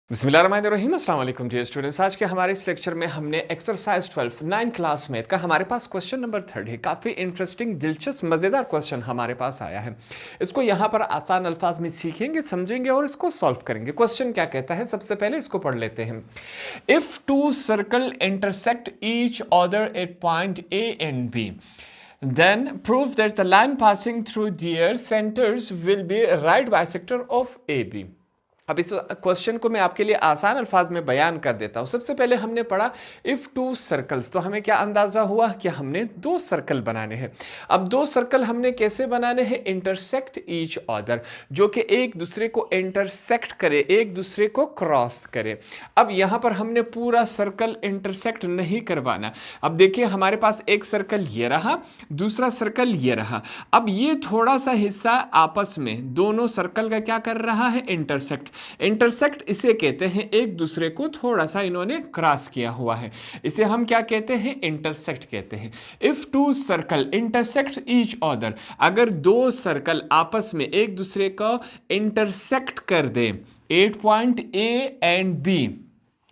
बिस्मिल्लाहिर्रहमानिर्रहीम अस्सलाम वालेकुम डियर स्टूडेंट्स। आज के हमारे इस लेक्चर में हमने एक्सरसाइज 12 9 क्लास मैथ का हमारे पास क्वेश्चन नंबर 3 है। काफ़ी इंटरेस्टिंग दिलचस्प मज़ेदार क्वेश्चन हमारे पास आया है। इसको यहाँ पर आसान अल्फाज में सीखेंगे, समझेंगे और इसको सॉल्व करेंगे। क्वेश्चन क्या कहता है, सबसे पहले इसको पढ़ लेते हैं। If two circle intersect each other at point A and B, then prove that the line passing through their centers will be right bisector of AB। अब इस क्वेश्चन को मैं आपके लिए आसान अल्फाज में बयान कर देता हूं। सबसे पहले हमने पढ़ा इफ टू सर्कल्स, तो हमें क्या अंदाजा हुआ कि हमने दो सर्कल बनाने हैं। अब दो सर्कल हमने कैसे बनाने हैं, इंटरसेक्ट ईच अदर, जो कि एक दूसरे को इंटरसेक्ट करे, एक दूसरे को क्रॉस करे। अब यहां पर हमने पूरा सर्कल इंटरसेक्ट नहीं करवाना। अब देखिए हमारे पास एक सर्कल ये रहा, दूसरा सर्कल ये रहा। अब ये थोड़ा सा हिस्सा आपस में दोनों सर्कल का क्या कर रहा है, इंटरसेक्ट। इंटरसेक्ट इसे कहते हैं एक दूसरे को थोड़ा सा इन्होंने क्रॉस किया हुआ है, इसे हम क्या कहते हैं, इंटरसेक्ट कहते हैं। If two circle intersect each other, अगर दो सर्कल आपस में एक दूसरे को इंटरसेक्ट कर दे at point A and B.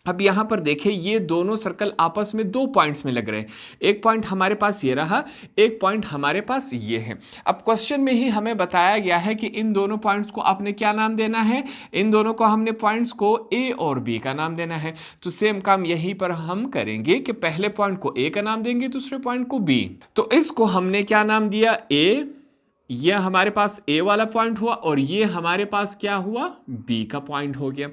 अब यहां पर देखें ये दोनों सर्कल आपस में दो पॉइंट्स में लग रहे हैं। एक पॉइंट हमारे पास ये रहा, एक पॉइंट हमारे पास ये है। अब क्वेश्चन में ही हमें बताया गया है कि इन दोनों पॉइंट्स को आपने क्या नाम देना है, इन दोनों को हमने पॉइंट्स को ए और बी का नाम देना है। तो सेम काम यहीं पर हम करेंगे कि पहले पॉइंट को ए का नाम देंगे, दूसरे पॉइंट को बी। तो इसको हमने क्या नाम दिया, ए। ये हमारे पास ए वाला पॉइंट हुआ और ये हमारे पास क्या हुआ, बी का पॉइंट हो गया।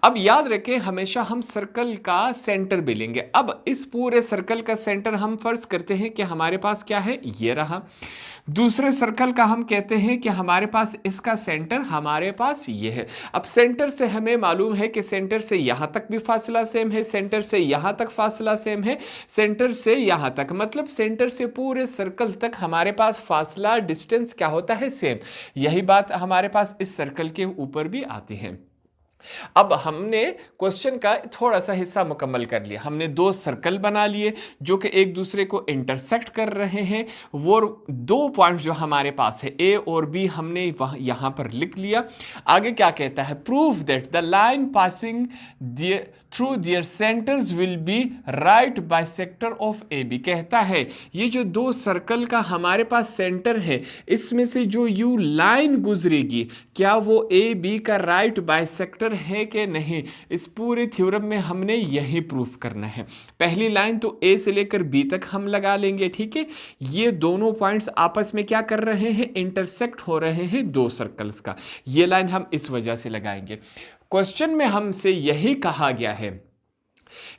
अब याद रखें हमेशा हम सर्कल का सेंटर भी लेंगे। अब इस पूरे सर्कल का सेंटर हम फर्ज करते हैं कि हमारे पास क्या है, ये रहा। दूसरे सर्कल का हम कहते हैं कि हमारे पास इसका सेंटर हमारे पास ये है। अब सेंटर से हमें मालूम है कि सेंटर से यहां तक भी फासला सेम है, सेंटर से यहां तक फासला सेम है, सेंटर से यहां तक, मतलब सेंटर से पूरे सर्कल तक हमारे पास फासला डिस्टेंस क्या होता है, सेम। यही बात हमारे पास इस सर्कल के ऊपर भी आती है। अब हमने क्वेश्चन का थोड़ा सा हिस्सा मुकम्मल कर लिया। हमने दो सर्कल बना लिए जो कि एक दूसरे को इंटरसेक्ट कर रहे हैं। वो दो पॉइंट्स जो हमारे पास है ए और बी, हमने यहां पर लिख लिया। आगे क्या कहता है, prove that the line passing through their centres will be right bisector of A B. कहता है ये जो दो सर्कल का हमारे पास सेंटर है, इसमें से जो यू लाइन गुजरेगी क्या वो ए बी का राइट बाइसेक्टर है कि नहीं। इस पूरे थ्योरम में हमने यही प्रूफ करना है। पहली लाइन तो ए से लेकर बी तक हम लगा लेंगे, ठीक है। ये दोनों पॉइंट्स आपस में क्या कर रहे हैं, इंटरसेक्ट हो रहे हैं दो सर्कल्स का। ये लाइन हम इस वजह से लगाएंगे। क्वेश्चन में हमसे यही कहा गया है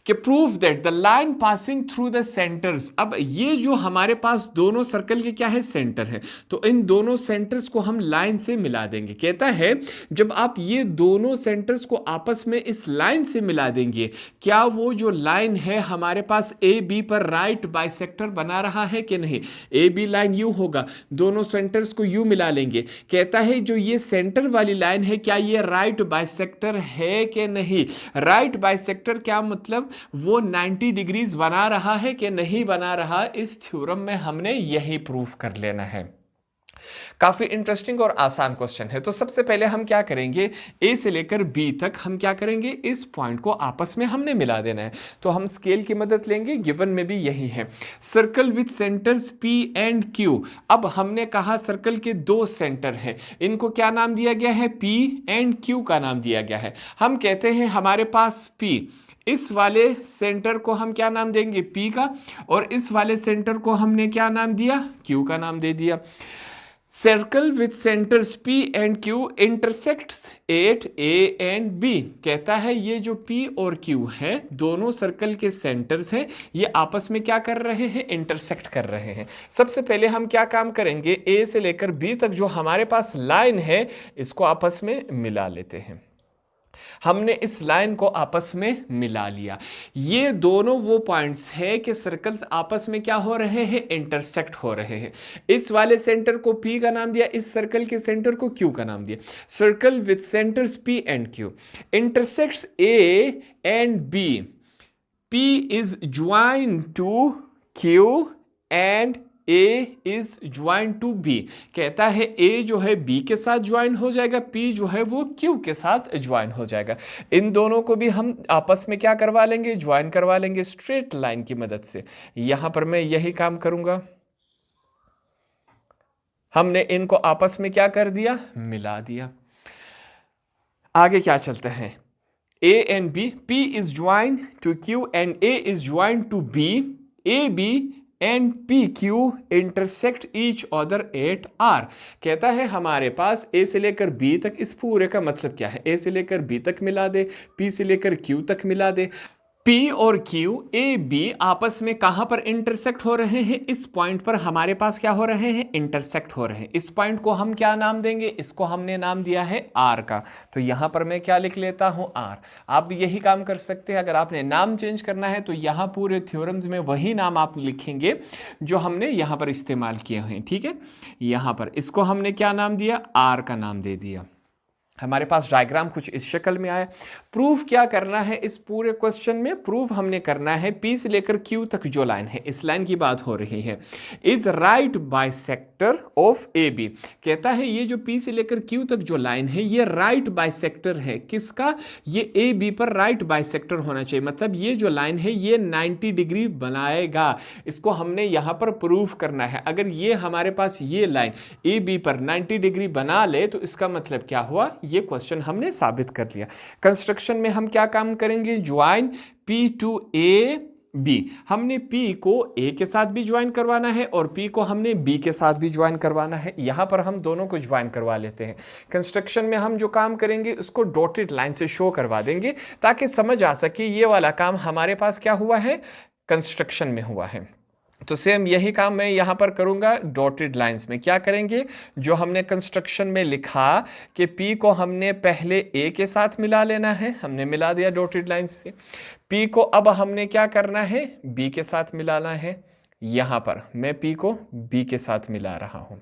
कि proof that the line passing through the centres. अब ये जो हमारे पास दोनों सर्कल के क्या है, सेंटर है, तो इन दोनों सेंटर्स को हम लाइन से मिला देंगे। कहता है जब आप ये दोनों सेंटर्स को आपस में इस लाइन से मिला देंगे, क्या वो जो लाइन है हमारे पास ए बी पर राइट बाइसेक्टर बना रहा है कि नहीं। ए बी लाइन यू होगा, दोनों सेंटर्स को यू मिला लेंगे। कहता है जो ये सेंटर वाली लाइन है क्या ये राइट बाइसेक्टर है कि नहीं। राइट बाइसेक्टर क्या मतलब, वो 90 डिग्रीज बना रहा है कि नहीं बना रहा। इस थ्योरम में हमने यही प्रूफ कर लेना है। काफी इंटरेस्टिंग और आसान क्वेश्चन है। तो सबसे पहले हम क्या करेंगे, ए से लेकर बी तक हम क्या करेंगे, इस पॉइंट को आपस में हमने मिला देना है। तो हम स्केल की मदद लेंगे, गिवन में भी यही है। Circle with centres P and Q. अब हमने कहा सर्कल के दो सेंटर है, इनको क्या नाम दिया गया है, पी एंड क्यू का नाम दिया गया है। हम कहते हैं हमारे पास पी, इस वाले सेंटर को हम क्या नाम देंगे, पी का, और इस वाले सेंटर को हमने क्या नाम दिया, क्यू का नाम दे दिया। Circle with centres P and Q intersects at A and B. कहता है ये जो पी और क्यू है दोनों सर्कल के सेंटर्स हैं, ये आपस में क्या कर रहे हैं, इंटरसेक्ट कर रहे हैं। सबसे पहले हम क्या काम करेंगे, ए से लेकर बी तक जो हमारे पास लाइन है इसको आपस में मिला लेते हैं। हमने इस लाइन को आपस में मिला लिया। ये दोनों वो पॉइंट्स है कि सर्कल्स आपस में क्या हो रहे हैं, इंटरसेक्ट हो रहे हैं। इस वाले सेंटर को P का नाम दिया, इस सर्कल के सेंटर को Q का नाम दिया। Circle with centres P and Q intersects A and B. P is joined to Q and A is join to B, कहता है ए जो है बी के साथ ज्वाइन हो जाएगा, पी जो है वो क्यू के साथ ज्वाइन हो जाएगा। इन दोनों को भी हम आपस में क्या करवा लेंगे, ज्वाइन करवा लेंगे स्ट्रेट लाइन की मदद से। यहां पर मैं यही काम करूंगा, हमने इनको आपस में क्या कर दिया, मिला दिया। आगे क्या चलते हैं, A and B, P is joined to Q and A is joined to B, AB and PQ intersect each other at R। कहता है हमारे पास A से लेकर B तक, इस पूरे का मतलब क्या है, A से लेकर B तक मिला दे, P से लेकर Q तक मिला दे। P और Q A B आपस में कहां पर इंटरसेक्ट हो रहे हैं, इस पॉइंट पर हमारे पास क्या हो रहे हैं, इंटरसेक्ट हो रहे हैं। इस पॉइंट को हम क्या नाम देंगे, इसको हमने नाम दिया है R का, तो यहां पर मैं क्या लिख लेता हूं, R। आप भी यही काम कर सकते हैं, अगर आपने नाम चेंज करना है तो यहां पूरे थ्योरम्स में वही नाम आप लिखेंगे जो हमने यहां पर इस्तेमाल किए हैं, ठीक है। यहां पर इसको हमने क्या नाम दिया, R का नाम दे दिया। हमारे पास डायग्राम कुछ इस शक्ल में आया। प्रूफ क्या करना है इस पूरे क्वेश्चन में, प्रूफ हमने करना है P से लेकर Q तक जो लाइन है, इस लाइन की बात हो रही है, is right bisector of A B. कहता है ये जो P से लेकर Q तक जो लाइन है ये राइट बाइसेक्टर है, किसका, ये ए बी पर राइट बाइसेक्टर होना चाहिए, मतलब ये जो लाइन है ये 90 डिग्री बनाएगा। इसको हमने यहां पर प्रूफ करना है। अगर ये हमारे पास ये लाइन ए बी पर 90 डिग्री बना ले तो इसका मतलब क्या हुआ, ये क्वेश्चन हमने साबित कर लिया। कंस्ट्रक्शन में हम क्या काम करेंगे, join P to A B। हमने P को A के साथ भी ज्वाइन करवाना है और P को हमने B के साथ भी ज्वाइन करवाना है। यहां पर हम दोनों को ज्वाइन करवा लेते हैं। कंस्ट्रक्शन में हम जो काम करेंगे उसको डॉटेड लाइन से शो करवा देंगे ताकि समझ आ सके ये वाला काम हमारे पास क्या हुआ है, कंस्ट्रक्शन में हुआ है। तो सेम यही काम मैं यहां पर करूंगा डॉटेड लाइंस में। क्या करेंगे, जो हमने कंस्ट्रक्शन में लिखा कि P को हमने पहले A के साथ मिला लेना है, हमने मिला दिया डॉटेड लाइंस से। P को अब हमने क्या करना है, B के साथ मिलाना है। यहां पर मैं P को B के साथ मिला रहा हूं।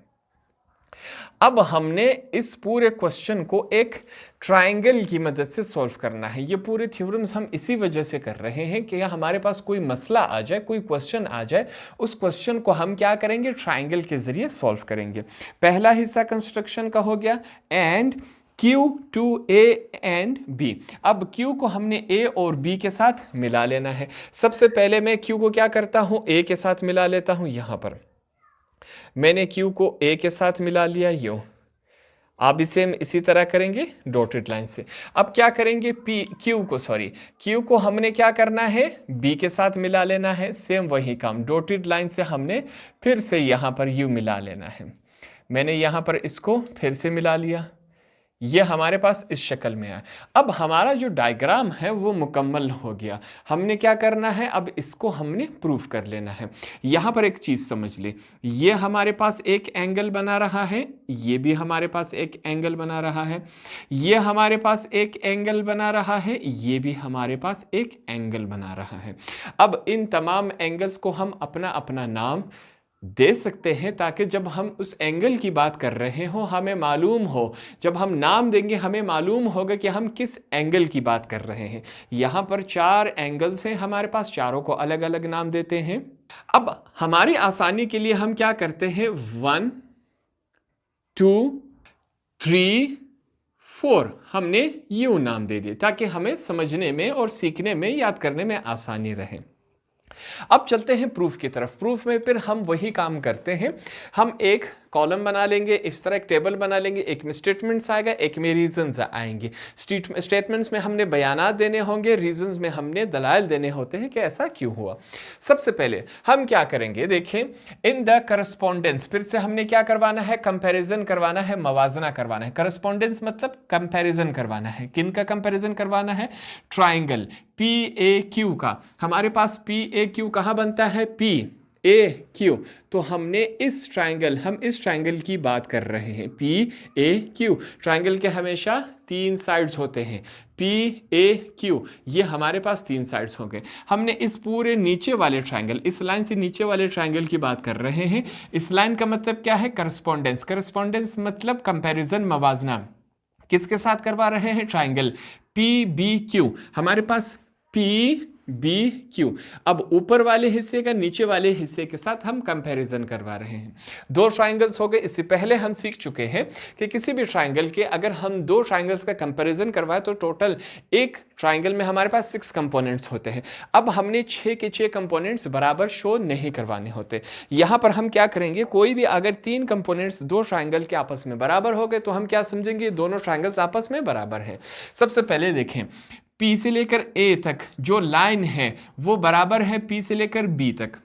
अब हमने इस पूरे क्वेश्चन को एक ट्रायंगल की मदद से सॉल्व करना है। ये पूरे थ्योरम्स हम इसी वजह से कर रहे हैं कि हमारे पास कोई मसला आ जाए, कोई क्वेश्चन आ जाए, उस क्वेश्चन को हम क्या करेंगे, ट्रायंगल के जरिए सॉल्व करेंगे। पहला हिस्सा कंस्ट्रक्शन का हो गया, and Q to A and B। अब Q को हमने A और B के साथ मिला लेना है। सबसे पहले मैं Q को क्या करता हूं, A के साथ मिला लेता हूं। यहां पर मैंने Q को A के साथ मिला लिया, यूं। आप इसे इसी तरह करेंगे डॉटेड लाइन से। अब क्या करेंगे, Q को हमने क्या करना है, B के साथ मिला लेना है। सेम वही काम डॉटेड लाइन से हमने फिर से यहां पर U मिला लेना है। मैंने यहां पर इसको फिर से मिला लिया, ये हमारे पास इस शक्ल में है। अब हमारा जो डायग्राम है वो मुकम्मल हो गया। हमने क्या करना है, अब इसको हमने प्रूफ कर लेना है। यहां पर एक चीज समझ ले, ये हमारे पास एक एंगल बना रहा है, ये भी हमारे पास एक एंगल बना रहा है, ये हमारे पास एक एंगल बना रहा है, ये भी हमारे पास एक एंगल बना रहा है। अब इन तमाम एंगल्स को हम अपना अपना नाम दे सकते हैं ताकि जब हम उस एंगल की बात कर रहे हो हमें मालूम हो, जब हम नाम देंगे हमें मालूम होगा कि हम किस एंगल की बात कर रहे हैं। यहां पर 4 एंगल्स हैं हमारे पास, चारों को अलग अलग नाम देते हैं। अब हमारी आसानी के लिए हम क्या करते हैं, 1 2 3 4 हमने यूं नाम दे दिए ताकि हमें समझने में और सीखने में, याद करने में आसानी रहे। अब चलते हैं प्रूफ की तरफ। प्रूफ में फिर हम वही काम करते हैं, हम एक कॉलम बना लेंगे, इस तरह एक टेबल बना लेंगे, एक में स्टेटमेंट्स आएगा, एक में रीजंस आएंगे। स्टेटमेंट्स में हमने बयानात देने होंगे, रीजंस में हमने दलाइल देने होते हैं कि ऐसा क्यों हुआ। सबसे पहले हम क्या करेंगे, देखें, इन द करस्पॉन्डेंस, फिर से हमने क्या करवाना है, कंपैरिजन करवाना है, मवाजना करवाना है। करस्पॉन्डेंस मतलब कंपैरिजन करवाना है। किन का कंपैरिजन करवाना है, ट्राइंगल PAQ का। हमारे पास PAQ कहाँ बनता है, PAQ। तो हमने इस ट्राइंगल की बात कर रहे हैं, PAQ। ट्राइंगल के हमेशा 3 साइड्स होते हैं, PAQ, ये हमारे पास 3 साइड्स हो गए। हमने इस पूरे नीचे वाले ट्राइंगल, इस लाइन से नीचे वाले ट्राइंगल की बात कर रहे हैं। इस लाइन का मतलब क्या है, करस्पॉन्डेंस। करस्पॉन्डेंस मतलब कंपैरिजन, मवाजना। किसके साथ करवा रहे हैं, ट्राइंगल PBQ। हमारे पास P बी क्यू। अब ऊपर वाले हिस्से का नीचे वाले हिस्से के साथ हम कंपैरिजन करवा रहे हैं। दो ट्राइंगल्स हो गए। इससे पहले हम सीख चुके हैं कि किसी भी ट्राइंगल के अगर हम दो ट्राइंगल्स का कंपैरिजन करवाएं तो टोटल एक ट्राइंगल में हमारे पास 6 कंपोनेंट्स होते हैं। अब हमने 6 के 6 कंपोनेंट्स बराबर शो नहीं करवाने होते। यहां पर हम क्या करेंगे, कोई भी अगर 3 कंपोनेंट्स दो ट्राइंगल के आपस में बराबर हो गए तो हम क्या समझेंगे, दोनों ट्राइंगल्स आपस में बराबर हैं। सबसे पहले देखें, P से लेकर A तक जो लाइन है वो बराबर है P से लेकर B तक।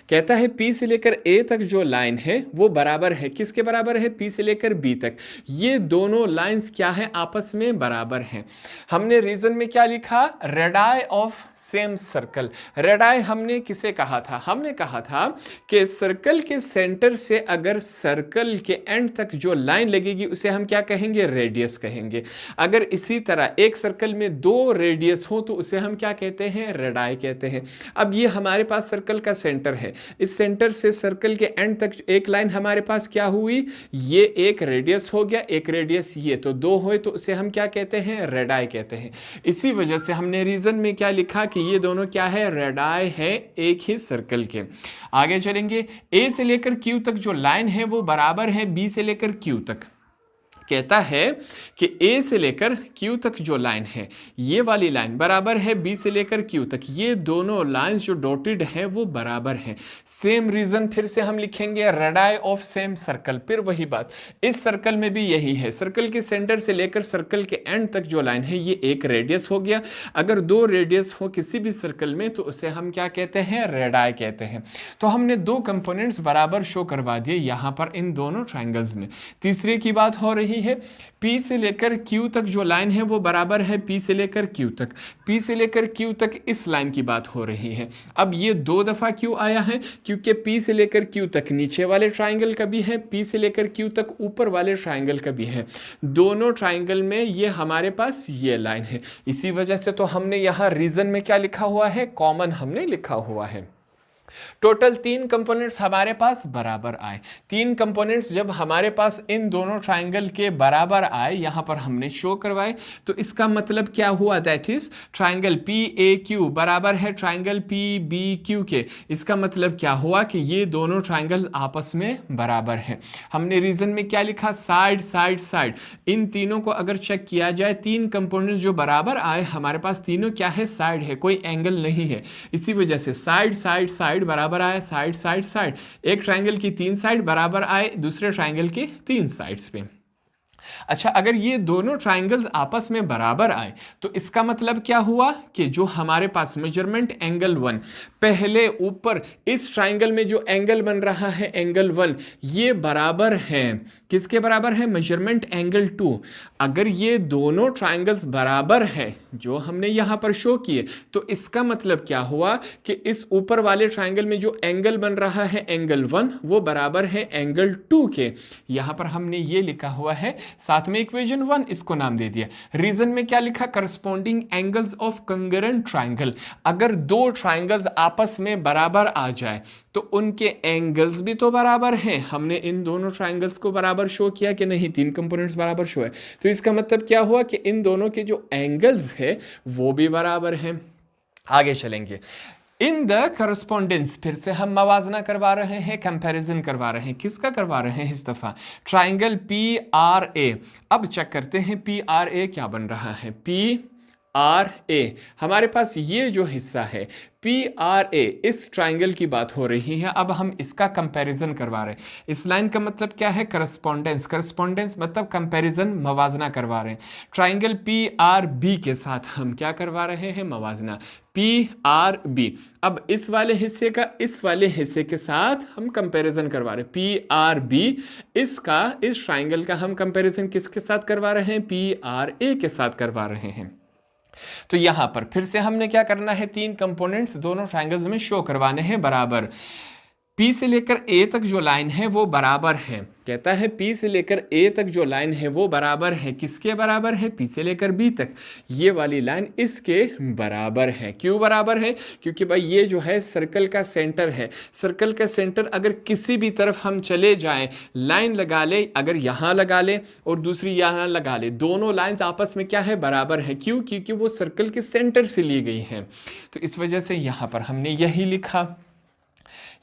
कहता है P से लेकर A तक जो लाइन है वो बराबर है, किसके बराबर है, P से लेकर B तक। ये दोनों लाइंस क्या है, आपस में बराबर हैं। हमने रीजन में क्या लिखा, radii of same circle. Radii हमने किसे कहा था, हमने कहा था कि सर्कल के सेंटर से अगर सर्कल के एंड तक जो लाइन लगेगी उसे हम क्या कहेंगे, रेडियस कहेंगे। अगर इसी तरह एक सर्कल में दो रेडियस हो तो उसे हम क्या कहते हैं, रेडाई कहते हैं। अब ये हमारे पास सर्कल का सेंटर है, इस सेंटर से सर्कल के एंड तक एक लाइन हमारे पास क्या हुई, ये एक रेडियस हो गया, एक रेडियस ये, तो दो हुए तो उसे हम क्या कहते हैं, रेडाई कहते हैं। इसी वजह से हमने रीजन में क्या लिखा कि ये दोनों क्या है, रेडाई है एक ही सर्कल के। आगे चलेंगे, ए से लेकर क्यू तक जो लाइन है वो बराबर है बी से लेकर क्यू तक। कहता है कि ए से लेकर क्यू तक जो लाइन है ये वाली लाइन बराबर है बी से लेकर क्यू तक। ये दोनों लाइंस जो डॉटेड हैं वो बराबर हैं। सेम रीजन फिर से हम लिखेंगे, रेडाई ऑफ सेम सर्कल। फिर वही बात, इस सर्कल में भी यही है, सर्कल के सेंटर से लेकर सर्कल के एंड तक जो लाइन है ये एक रेडियस हो गया। अगर दो रेडियस हो किसी भी सर्कल में तो उसे हम क्या कहते हैं, रेडाई कहते हैं। तो हमने दो कंपोनेंट्स बराबर शो करवा दिए यहां पर इन दोनों ट्राइंगल्स में। तीसरे की बात हो रही है, P से लेकर Q तक जो लाइन है वो बराबर है P से लेकर Q तक। P से लेकर Q तक इस लाइन की बात हो रही है। अब ये दो दफा क्यों आया है, क्योंकि P से लेकर Q तक नीचे वाले ट्राइंगल का भी है, P से लेकर Q तक ऊपर वाले ट्राइंगल का भी है। दोनों ट्राइंगल में ये हमारे पास ये लाइन है। इसी वजह से तो हमने यहाँ रीजन में क्या लिखा हुआ है, कॉमन हमने लिखा हुआ है। टोटल 3 कंपोनेंट्स हमारे पास बराबर आए। 3 कंपोनेंट्स जब हमारे पास इन दोनों ट्राइंगल के बराबर आए, यहां पर हमने शो करवाए, तो इसका मतलब क्या हुआ, that is triangle P A Q बराबर है ट्राइंगल पी बी क्यू के। इसका मतलब क्या हुआ कि ये दोनों ट्राइंगल आपस में बराबर हैं। हमने रीजन में क्या लिखा, साइड साइड साइड। इन तीनों को अगर चेक किया जाए, 3 कंपोनेंट जो बराबर आए हमारे पास तीनों क्या है, साइड है, कोई एंगल नहीं है। इसी वजह से साइड साइड साइड बराबर आए, साइड साइड साइड। एक ट्राइंगल की 3 साइड बराबर आए दूसरे ट्राइंगल की 3 साइड्स पे। अच्छा, अगर ये दोनों ट्राइंगल्स आपस में बराबर आए तो इसका मतलब क्या हुआ कि जो हमारे पास मेजरमेंट एंगल 1, पहले ऊपर इस ट्राइंगल में जो एंगल बन रहा है एंगल 1, ये बराबर है किसके बराबर है, मेजरमेंट एंगल 2। अगर ये दोनों ट्राइंगल्स बराबर है जो हमने यहां पर शो किए, तो इसका मतलब क्या हुआ कि इस ऊपर वाले ट्राइंगल में जो एंगल बन रहा है एंगल 1 वो बराबर है एंगल 2 के। यहां पर हमने ये लिखा हुआ है, साथ में इक्वेशन 1 इसको नाम दे दिया। रीजन में क्या लिखा, corresponding angles of congruent triangle. अगर दो ट्राइंगल्स आपस में बराबर आ जाए तो उनके एंगल्स भी तो बराबर हैं। हमने इन दोनों ट्राइंगल्स को बराबर शो किया कि नहीं, 3 कंपोनेंट्स बराबर शो है, तो इसका मतलब क्या हुआ कि इन दोनों के जो एंगल्स है वो भी बराबर हैं। आगे चलेंगे, इन द करस्पॉन्डेंस, फिर से हम मवाजना करवा रहे हैं, कंपैरिजन करवा रहे हैं। किसका करवा रहे हैं इस दफा, ट्राइंगल पी आर ए। अब चेक करते हैं पी आर ए क्या बन रहा है। पी आर ए, हमारे पास ये जो हिस्सा है पी आर ए, इस ट्राइंगल की बात हो रही है। अब हम इसका कंपैरिजन करवा रहे हैं। इस लाइन का मतलब क्या है, करस्पॉन्डेंस। करस्पॉन्डेंस मतलब कंपैरिजन, मवाजना करवा रहे हैं। ट्राइंगल पी आर बी के साथ हम क्या करवा रहे हैं, मवाजना, पी आर बी। अब इस वाले हिस्से का इस वाले हिस्से के साथ हम कंपैरिजन करवा रहे हैं, पी आर बी। इसका, इस ट्राइंगल का हम कंपैरिजन किसके साथ करवा रहे हैं, पी आर ए के साथ करवा रहे हैं। तो यहां पर फिर से हमने क्या करना है, 3 कंपोनेंट्स दोनों ट्राइंगल्स में शो करवाने हैं बराबर। P से लेकर A तक जो लाइन है वो बराबर है, कहता है P से लेकर A तक जो लाइन है वो बराबर है, किसके बराबर है? P से लेकर B तक, ये वाली लाइन इसके बराबर है। क्यों बराबर है? क्योंकि भाई ये जो है सर्कल का सेंटर है, सर्कल का सेंटर अगर किसी भी तरफ हम चले जाएं, लाइन लगा ले, अगर यहाँ लगा ले और दूसरी यहाँ लगा ले, दोनों लाइंस आपस में क्या है? बराबर है। क्यों? क्योंकि वो सर्कल के सेंटर से ली गई हैं। तो इस वजह से यहाँ पर हमने यही लिखा।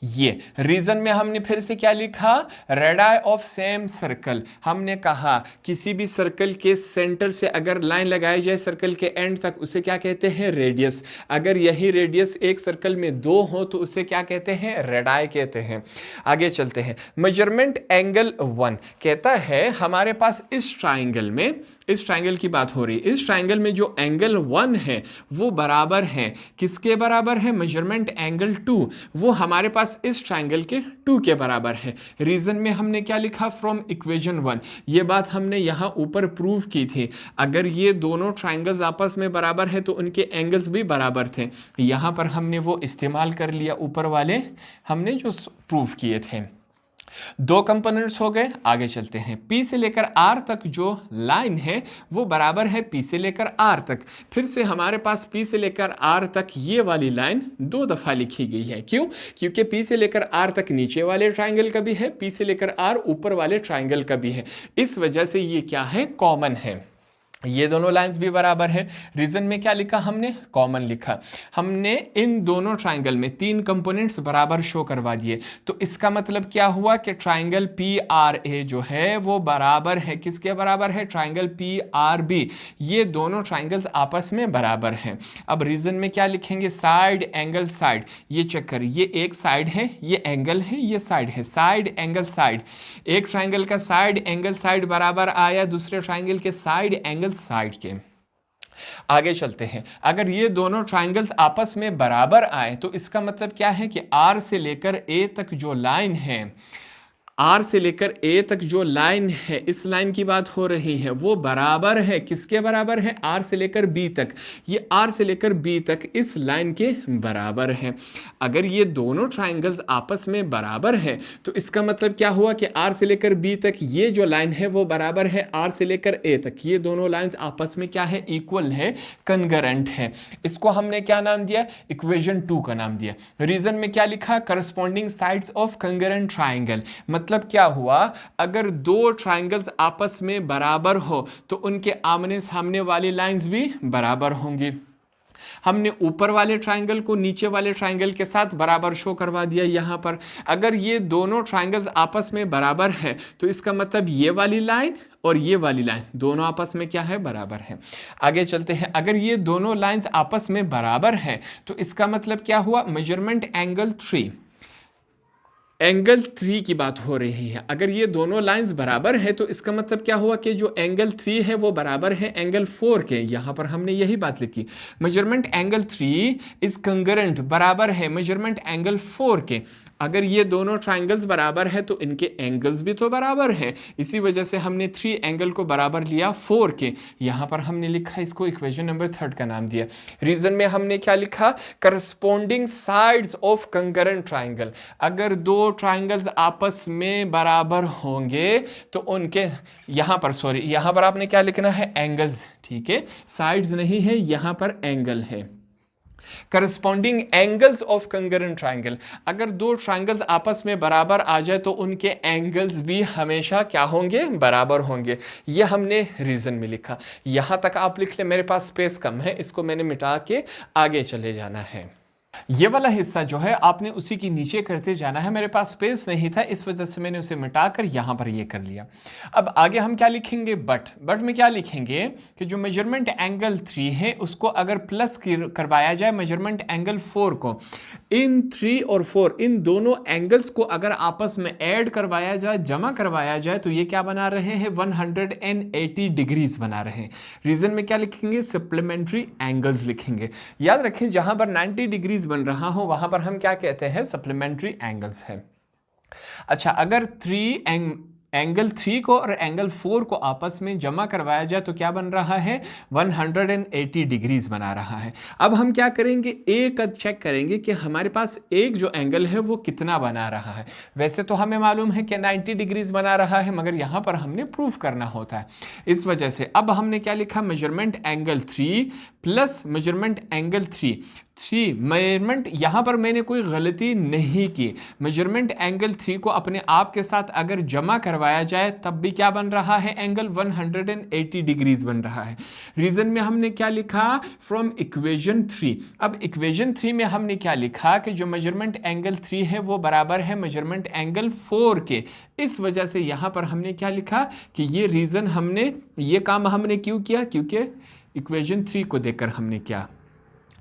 ये रीजन में हमने फिर से क्या लिखा? Radii of same circle. हमने कहा किसी भी सर्कल के सेंटर से अगर लाइन लगाई जाए सर्कल के एंड तक, उसे क्या कहते हैं? रेडियस। अगर यही रेडियस एक सर्कल में दो हो तो उसे क्या कहते हैं? रेडाई कहते हैं। आगे चलते हैं। मेजरमेंट एंगल 1 कहता है हमारे पास इस ट्राइंगल में, इस ट्राइंगल की बात हो रही है, इस ट्राइंगल में जो एंगल 1 है वो बराबर है, किसके बराबर है? मेजरमेंट एंगल 2, वो हमारे पास इस ट्राइंगल के 2 के बराबर है। रीजन में हमने क्या लिखा? From equation 1। ये बात हमने यहाँ ऊपर प्रूव की थी। अगर ये दोनों ट्राइंगल्स आपस में बराबर है तो उनके एंगल्स भी बराबर थे। यहाँ पर हमने वो इस्तेमाल कर लिया, ऊपर वाले हमने जो प्रूव किए थे। दो कंपोनेंट्स हो गए। आगे चलते हैं। P से लेकर R तक जो लाइन है वो बराबर है P से लेकर R तक। फिर से हमारे पास P से लेकर R तक ये वाली लाइन 2 दफा लिखी गई है। क्यों? क्योंकि P से लेकर R तक नीचे वाले ट्राइंगल का भी है, P से लेकर R ऊपर वाले ट्राइंगल का भी है। इस वजह से ये क्या है? कॉमन है। ये दोनों लाइंस भी बराबर है। रीजन में क्या लिखा हमने? कॉमन लिखा। हमने इन दोनों ट्राइंगल में 3 कंपोनेंट्स बराबर शो करवा दिए। तो इसका मतलब क्या हुआ कि ट्राइंगल PRA जो है वो बराबर है, किसके बराबर है? Triangle PRB। ये दोनों ट्राइंगल्स आपस में बराबर हैं। अब रीजन में क्या लिखेंगे? Side angle side. ये चेक कर, ये एक साइड है, ये एंगल है, ये साइड है, साइड एंगल साइड। एक ट्राइंगल का साइड एंगल साइड बराबर आया दूसरे ट्राइंगल के साइड एंगल साइड के। आगे चलते हैं। अगर ये दोनों ट्राइंगल्स आपस में बराबर आए तो इसका मतलब क्या है कि R से लेकर A तक जो लाइन है, R से लेकर A तक जो लाइन है, इस लाइन की बात हो रही है, वो बराबर है, किसके बराबर है? R से लेकर B तक। ये R से लेकर B तक इस लाइन के बराबर है। अगर ये दोनों ट्राइंगल्स आपस में बराबर है तो इसका मतलब क्या हुआ कि R से लेकर B तक ये जो लाइन है वो बराबर है R से लेकर A तक। ये दोनों लाइंस आपस में क्या है? इक्वल है, कंकरेंट है। इसको हमने क्या नाम दिया? इक्वेशन 2 का नाम दिया। रीजन में क्या लिखा? Corresponding sides of concurrent triangle. मतलब क्या हुआ? अगर दो ट्राइंगल्स आपस में बराबर हो तो उनके आमने सामने वाली लाइंस भी बराबर होंगी। हमने ऊपर वाले ट्राइंगल को नीचे वाले ट्राइंगल के साथ बराबर शो करवा दिया यहाँ पर। अगर ये दोनों ट्राइंगल्स आपस में बराबर है तो इसका मतलब ये वाली लाइन और ये वाली लाइन दोनों आपस में क्या है? बराबर है। आगे चलते हैं। अगर ये दोनों लाइंस आपस में बराबर है तो इसका मतलब क्या हुआ? मेजरमेंट एंगल 3, एंगल 3 की बात हो रही है। अगर ये दोनों लाइंस बराबर है तो इसका मतलब क्या हुआ कि जो एंगल 3 है वो बराबर है एंगल 4 के। यहां पर हमने यही बात लिखी, मेजरमेंट एंगल 3 इज कंकरेंट, बराबर है मेजरमेंट एंगल 4 के। अगर ये दोनों ट्राइंगल्स बराबर है तो इनके एंगल्स भी तो बराबर हैं। इसी वजह से हमने 3 एंगल को बराबर लिया 4 के। यहाँ पर हमने लिखा, इसको इक्वेशन नंबर 3 का नाम दिया। रीजन में हमने क्या लिखा? Corresponding sides of concurrent triangle. अगर दो ट्राइंगल्स आपस में बराबर होंगे तो उनके, यहाँ पर आपने क्या लिखना है? एंगल्स, ठीक है, साइड्स नहीं है, यहाँ पर एंगल है। Corresponding angles of concurrent triangle. अगर दो ट्राइंगल्स आपस में बराबर आ जाए तो उनके एंगल्स भी हमेशा क्या होंगे? बराबर होंगे। ये हमने रीजन में लिखा। यहां तक आप लिख ले, मेरे पास स्पेस कम है, इसको मैंने मिटा के आगे चले जाना है। ये वाला हिस्सा जो है आपने उसी के नीचे करते जाना है। मेरे पास स्पेस नहीं था, इस वजह से मैंने उसे मिटाकर यहां पर ये कर लिया। अब आगे हम क्या लिखेंगे? बट में क्या लिखेंगे कि जो मेजरमेंट एंगल 3 है उसको अगर प्लस करवाया जाए मेजरमेंट एंगल 4 को, इन 3 और 4 इन दोनों एंगल्स को अगर आपस में ऐड करवाया जाए, जमा करवाया जाए, तो ये क्या बना रहे हैं? 180 डिग्रीज बना रहे हैं। रीजन में क्या लिखेंगे? सप्लीमेंट्री एंगल्स लिखेंगे। याद रखें, जहां पर 90 डिग्रीज बन रहा हो वहां पर हम क्या कहते हैं? सप्लीमेंट्री एंगल्स है। अच्छा, अगर 3 एंगल 3 को और एंगल 4 को आपस में जमा करवाया जाए तो क्या बन रहा है, 180 डिग्रीज बना रहा है। अब हम क्या करेंगे, ए का चेक करेंगे कि हमारे पास एक जो एंगल है वो कितना बना रहा है। वैसे तो हमें मालूम है कि 90 डिग्रीज बना रहा है, मगर यहां पर हमने प्रूफ करना होता है। इस वजह से अब हमने क्या लिखा, measurement angle 3 plus measurement angle 3 measurement, यहां पर मैंने कोई गलती नहीं की। मेजरमेंट एंगल 3 को अपने आप के साथ अगर जमा करवाया जाए तब भी क्या बन रहा है, एंगल 180 डिग्रीज बन रहा है। रीजन में हमने क्या लिखा, फ्रॉम इक्वेशन 3। अब इक्वेशन 3 में हमने क्या लिखा कि जो मेजरमेंट एंगल 3 है वो बराबर है मेजरमेंट एंगल 4 के। इस वजह से यहां पर हमने क्या लिखा कि ये रीजन हमने, ये काम हमने क्यों किया, क्योंकि इक्वेशन 3 को देखकर हमने क्या।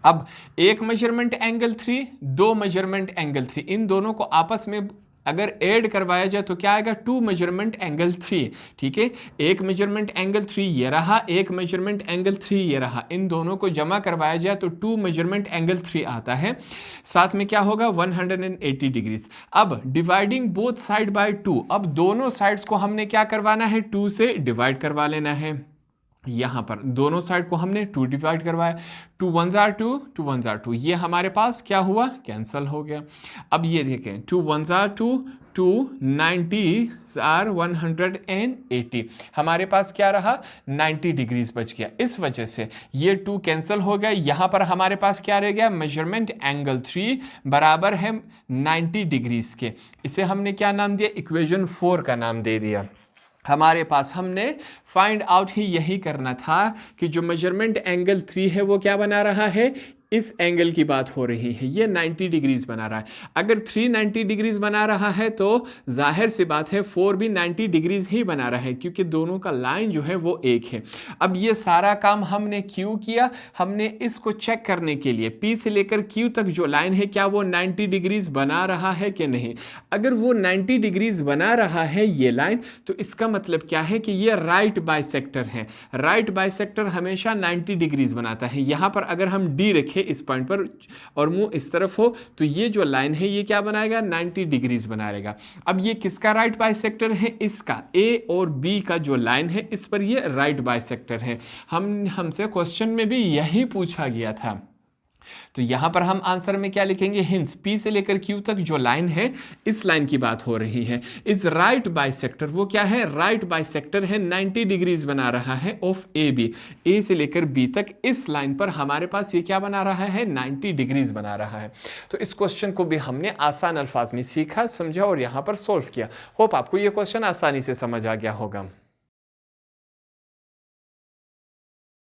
अब एक मेजरमेंट एंगल 3, दो मेजरमेंट एंगल 3, इन दोनों को आपस में अगर ऐड करवाया जाए तो क्या आएगा, 2 मेजरमेंट एंगल 3। ठीक है, एक मेजरमेंट एंगल 3 ये रहा, एक मेजरमेंट एंगल 3 ये रहा, इन दोनों को जमा करवाया जाए तो 2 मेजरमेंट एंगल 3 आता है। साथ में क्या होगा, 180 डिग्रीज। अब डिवाइडिंग बोथ साइड बाय 2, अब दोनों साइड्स को हमने क्या करवाना है, 2 से डिवाइड करवा लेना है। यहां पर दोनों साइड को हमने 2 डिवाइड करवाया, 2 1 आर 2, 2 1 आर 2, ये हमारे पास क्या हुआ, कैंसल हो गया। अब ये देखें, 2 1 आर 2, 2 90 आर 180, हमारे पास क्या रहा, 90 डिग्रीज बच गया। इस वजह से ये 2 कैंसल हो गया। यहां पर हमारे पास क्या रह गया, मेजरमेंट एंगल 3 बराबर है 90 डिग्रीज के। इसे हमने क्या नाम दिया, इक्वेशन 4 का नाम दे दिया। हमारे पास हमने फाइंड आउट ही यही करना था कि जो मेजरमेंट एंगल 3 है वो क्या बना रहा है, इस एंगल की बात हो रही है, ये 90 डिग्रीज बना रहा है। अगर 3 90 डिग्रीज बना रहा है तो जाहिर सी बात है 4 भी 90 डिग्रीज ही बना रहा है, क्योंकि दोनों का लाइन जो है वो एक है। अब ये सारा काम हमने क्यों किया, हमने इसको चेक करने के लिए P से लेकर Q तक जो लाइन है क्या वो 90 डिग्रीज बना रहा है कि नहीं। अगर वो 90 डिग्रीज बना रहा है ये लाइन, तो इसका मतलब क्या है कि ये राइट बाइसेक्टर है। राइट बाइसेक्टर हमेशा 90 डिग्रीज बनाता है। यहां पर अगर हम D रखें इस पॉइंट पर और मुंह इस तरफ हो तो ये जो लाइन है ये क्या बनाएगा, 90 डिग्रीज बनाएगा। अब ये किसका राइट बाइसेक्टर है, इसका। A और B का जो लाइन है इस पर ये राइट बाइसेक्टर है। हमसे क्वेश्चन में भी यही पूछा गया था। तो यहां पर हम आंसर में क्या लिखेंगे, हिंस P से लेकर Q तक जो लाइन है इस लाइन की बात हो रही है। इस राइट बाइसेक्टर, वो क्या है, राइट बाइसेक्टर है, 90 डिग्रीज बना रहा है ऑफ AB। A से लेकर B तक इस लाइन पर हमारे पास ये क्या बना रहा है, 90 डिग्रीज बना रहा है। तो इस क्वेश्चन को भी हमने आसान अल्फाज में सीखा, समझा और यहां पर सोल्व किया। होप आपको ये क्वेश्चन आसानी से समझ आ गया होगा।